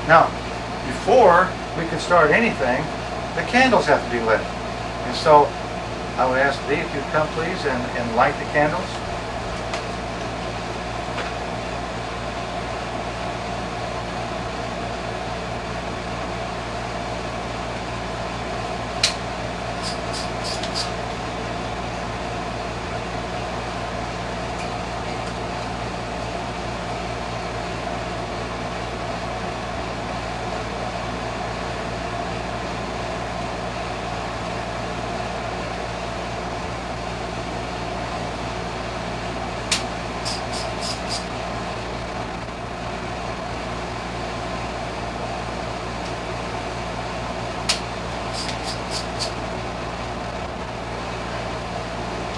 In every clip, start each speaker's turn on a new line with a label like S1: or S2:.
S1: Now, before we can start anything, the candles have to be lit. And so I would ask Lee if you'd come please and light the candles.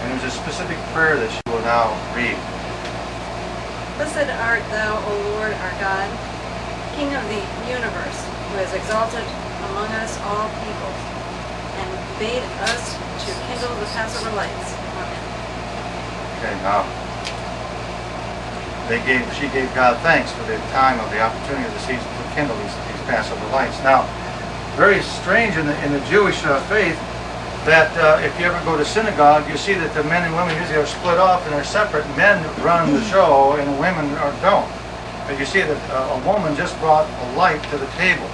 S1: There's a specific prayer that you will now read.
S2: Blessed art thou, O Lord our God, King of the universe, who has exalted among us all peoples, and bade us to kindle the Passover lights. Amen.
S1: Okay, now she gave God thanks for the time of the opportunity of the season to kindle these Passover lights. Now, very strange in the Jewish faith, that if you ever go to synagogue, you see that the men and women usually are split off and they're separate. Men run the show and the women don't. But you see that a woman just brought a light to the table.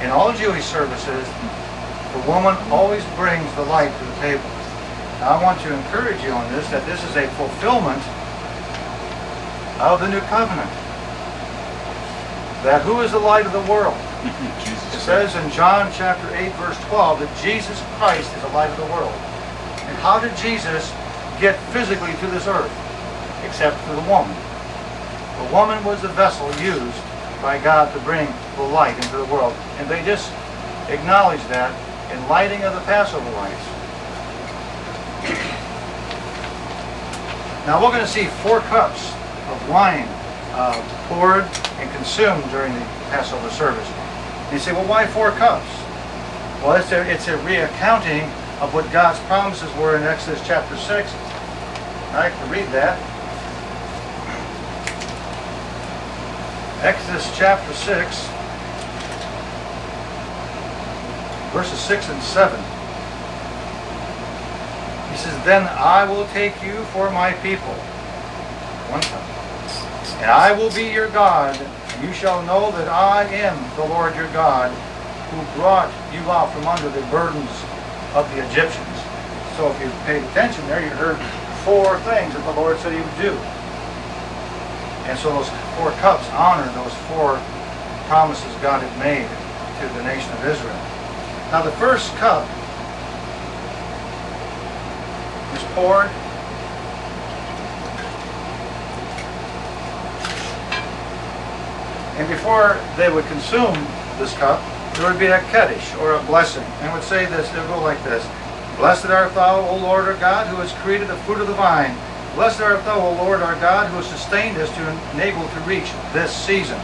S1: In all Jewish services, the woman always brings the light to the table. Now I want to encourage you on this, that this is a fulfillment of the new covenant. That who is the light of the world? It says in John chapter 8 verse 12 that Jesus Christ is the light of the world. And how did Jesus get physically to this earth? Except through the woman. The woman was the vessel used by God to bring the light into the world. And they just acknowledged that in lighting of the Passover lights. Now we're going to see 4 cups of wine poured and consumed during the Passover service. And you say, well, why 4 cups? Well, it's a reaccounting of what God's promises were in Exodus chapter 6. I can read that. Exodus chapter 6, verses 6 and 7. He says, then I will take you for my people. 1 cup. And I will be your God. You shall know that I am the Lord your God, who brought you out from under the burdens of the Egyptians. So if you paid attention there, you heard 4 things that the Lord said he would do. And so those 4 cups honor those 4 promises God had made to the nation of Israel. Now the first cup is poured. And before they would consume this cup, there would be a Kaddish, or a blessing. And it would say this, it would go like this. Blessed art thou, O Lord our God, who has created the fruit of the vine. Blessed art thou, O Lord our God, who has sustained us to enable to reach this season.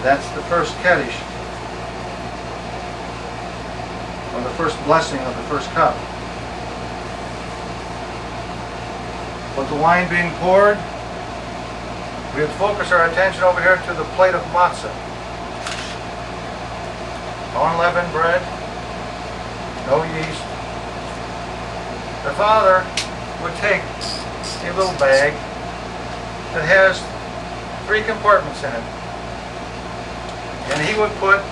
S1: That's the first Kaddish, or the first blessing of the first cup. With the wine being poured, we would focus our attention over here to the plate of matzah. Unleavened bread, no yeast. The Father would take a little bag that has 3 compartments in it. And he would put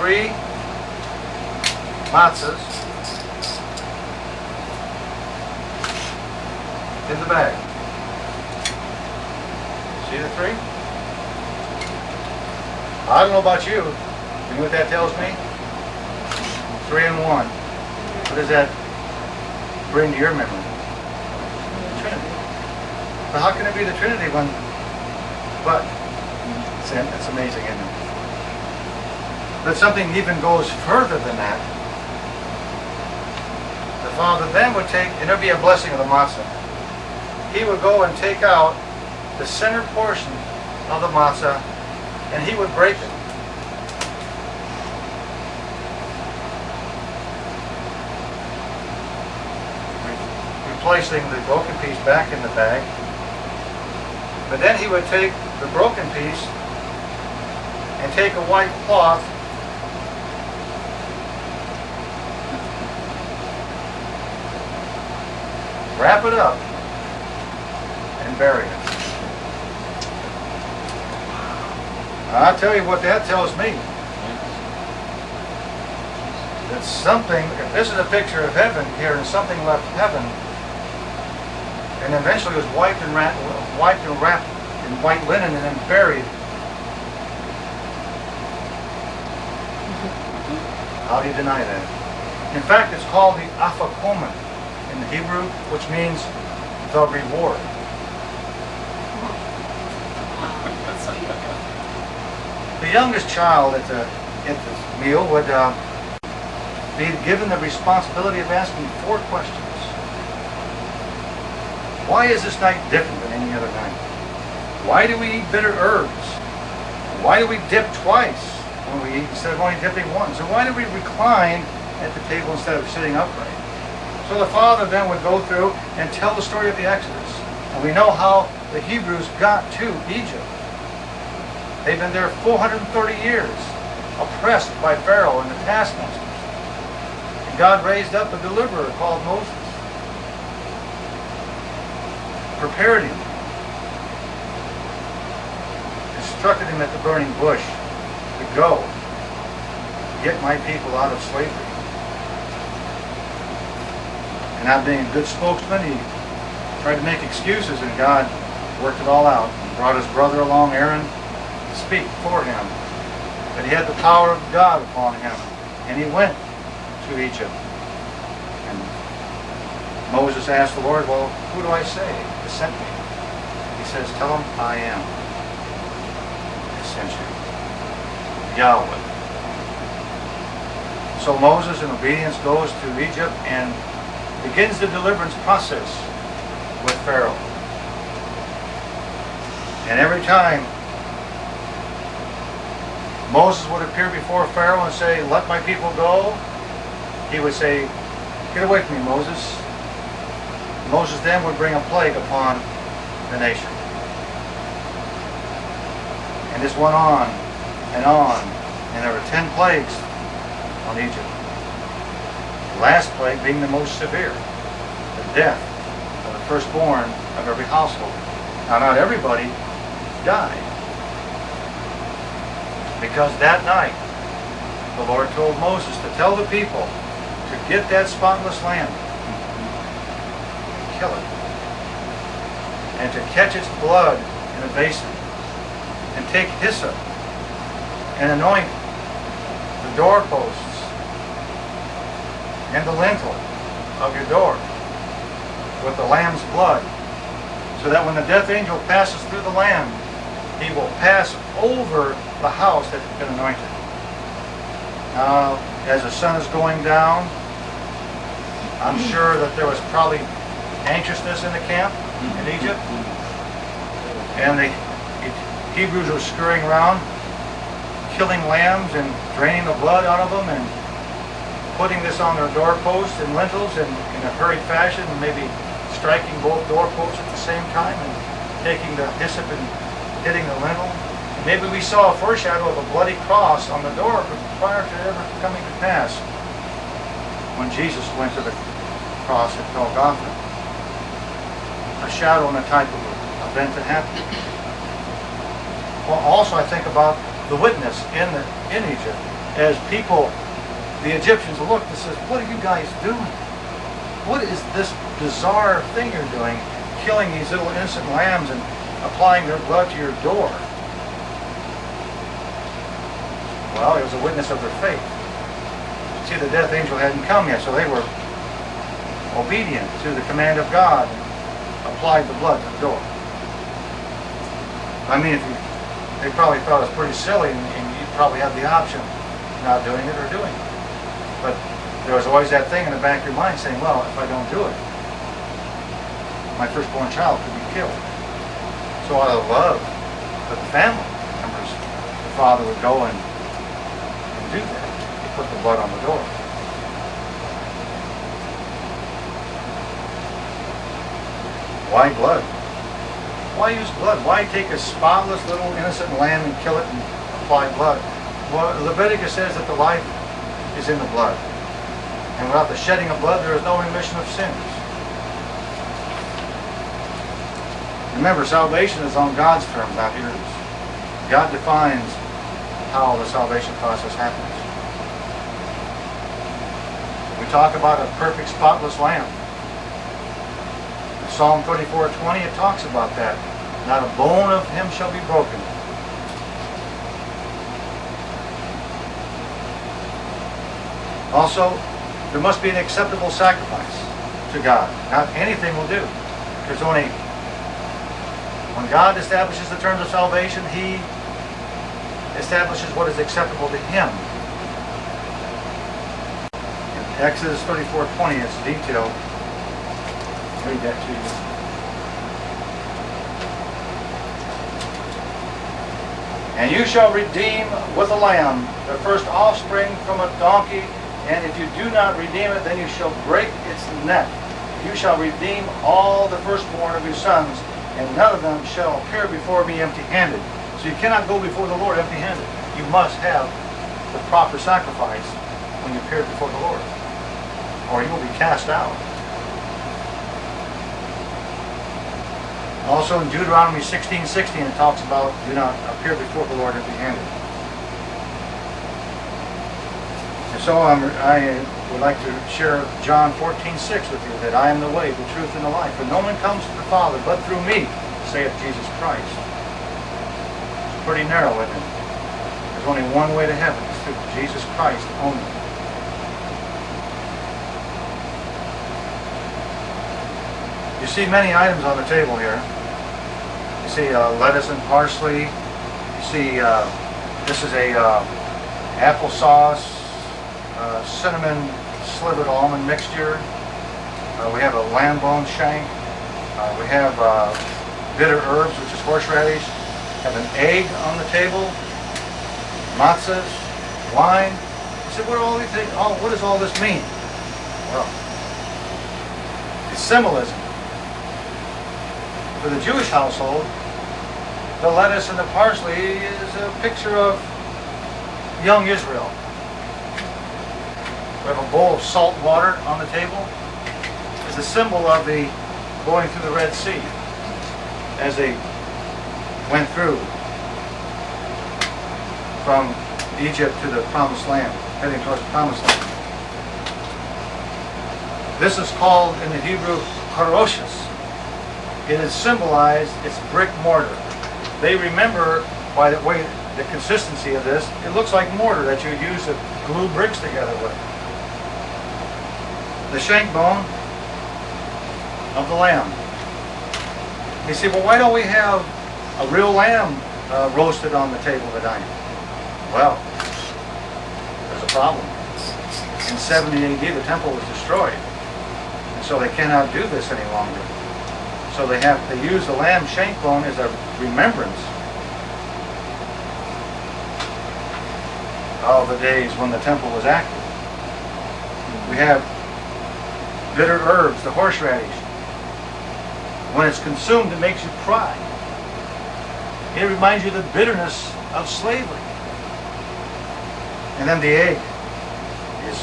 S1: three matzahs in the bag. See the 3? I don't know about you. You know what that tells me? 3 and 1. What does that bring to your memory? The Trinity. But how can it be the Trinity when... But it's amazing, isn't it? But something even goes further than that. The Father then would take, and there would be a blessing of the matzah. He would go and take out the center portion of the matzah, and he would break it. placing the broken piece back in the bag. But then he would take the broken piece and take a white cloth wrap it up and bury it. I'll tell you what that tells me. That something, if this is a picture of heaven here and something left heaven and eventually was wiped and wrapped in white linen and then buried, how do you deny that? In fact, it's called the afakomen in the Hebrew, which means the reward. The youngest child at the meal would be given the responsibility of asking 4 questions. Why is this night different than any other night? Why do we eat bitter herbs? Why do we dip twice when we eat instead of only dipping once? And why do we recline at the table instead of sitting upright? So the father then would go through and tell the story of the Exodus. And we know how the Hebrews got to Egypt. They've been there 430 years, oppressed by Pharaoh and the taskmasters. And God raised up a deliverer called Moses. Prepared him. Instructed him at the burning bush to go get my people out of slavery. And not being a good spokesman, he tried to make excuses, and God worked it all out. He brought his brother along, Aaron, speak for him, that he had the power of God upon him, and he went to Egypt. And Moses asked the Lord, well, who do I say has sent me? He says, tell him I am has sent you, Yahweh. So Moses in obedience goes to Egypt and begins the deliverance process with Pharaoh. And every time Moses would appear before Pharaoh and say, let my people go, he would say, get away from me, Moses. Moses then would bring a plague upon the nation. And this went on, and there were 10 plagues on Egypt. The last plague being the most severe, the death of the firstborn of every household. Now, not everybody died. Because that night, the Lord told Moses to tell the people to get that spotless lamb, kill it, and to catch its blood in a basin, and take hyssop and anoint the doorposts and the lintel of your door with the lamb's blood, so that when the death angel passes through the lamb, he will pass over the house that has been anointed. Now, as the sun is going down, I'm sure that there was probably anxiousness in the camp in Egypt. And the Hebrews were scurrying around, killing lambs and draining the blood out of them and putting this on their doorposts and lintels in a hurried fashion, and maybe striking both doorposts at the same time and taking the hyssop and hitting the lintel. Maybe we saw a foreshadow of a bloody cross on the door prior to ever coming to pass when Jesus went to the cross at Golgotha. A shadow and a type of an event that happened. Well, also I think about the witness in Egypt as people, the Egyptians looked and says, what are you guys doing? What is this bizarre thing you're doing? Killing these little innocent lambs and applying their blood to your door. Well, it was a witness of their faith. See, the death angel hadn't come yet, so they were obedient to the command of God and applied the blood to the door. I mean, they probably thought it was pretty silly, and you probably had the option of not doing it or doing it. But there was always that thing in the back of your mind saying, well, if I don't do it, my firstborn child could be killed. So out of love for the family members, the father would go and do that. He put the blood on the door. Why blood? Why use blood? Why take a spotless little innocent lamb and kill it and apply blood? Well, Leviticus says that the life is in the blood. And without the shedding of blood, there is no remission of sins. Remember, salvation is on God's terms, not yours. God defines how the salvation process happens. We talk about a perfect, spotless lamb. In Psalm 34:20, it talks about that. Not a bone of him shall be broken. Also, there must be an acceptable sacrifice to God. Not anything will do. There's only, when God establishes the terms of salvation, He establishes what is acceptable to Him. In Exodus 34:20, it's detailed. I'll read that to you. And you shall redeem with a lamb the first offspring from a donkey, and if you do not redeem it, then you shall break its neck. You shall redeem all the firstborn of your sons, and none of them shall appear before me empty-handed. So you cannot go before the Lord empty-handed. You must have the proper sacrifice when you appear before the Lord, or you will be cast out. Also in Deuteronomy 16:16, it talks about do not appear before the Lord empty-handed. And so I would like to share John 14:6 with you, that I am the way, the truth, and the life. For no one comes to the Father but through me, saith Jesus Christ. It's pretty narrow, isn't it? There's only one way to heaven. It's through Jesus Christ only. You see many items on the table here. You see lettuce and parsley. You see this is a applesauce, cinnamon slivered almond mixture. We have a lamb bone shank. We have bitter herbs, which is horseradish. We have an egg on the table. Matzahs, wine. You say, what does all this mean? Well, it's symbolism. For the Jewish household, the lettuce and the parsley is a picture of young Israel. We have a bowl of salt water on the table. It's a symbol of the going through the Red Sea as they went through from Egypt to the Promised Land, heading towards the Promised Land. This is called in the Hebrew haroshes. It is symbolized, it's brick mortar. They remember by the way, the consistency of this, it looks like mortar that you use to glue bricks together with. The shank bone of the lamb. You see, well, why don't we have a real lamb roasted on the table tonight? Well, there's a problem. In 70 AD, the temple was destroyed, and so they cannot do this any longer. So they use the lamb shank bone as a remembrance of the days when the temple was active. We have bitter herbs, the horseradish. When it's consumed, it makes you cry. It reminds you of the bitterness of slavery. And then the egg is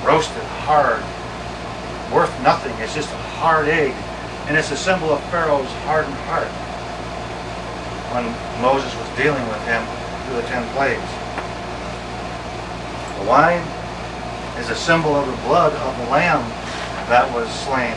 S1: roasted hard, worth nothing. It's just a hard egg. And it's a symbol of Pharaoh's hardened heart when Moses was dealing with him through the 10 plagues. The wine is a symbol of the blood of the lamb that was slain.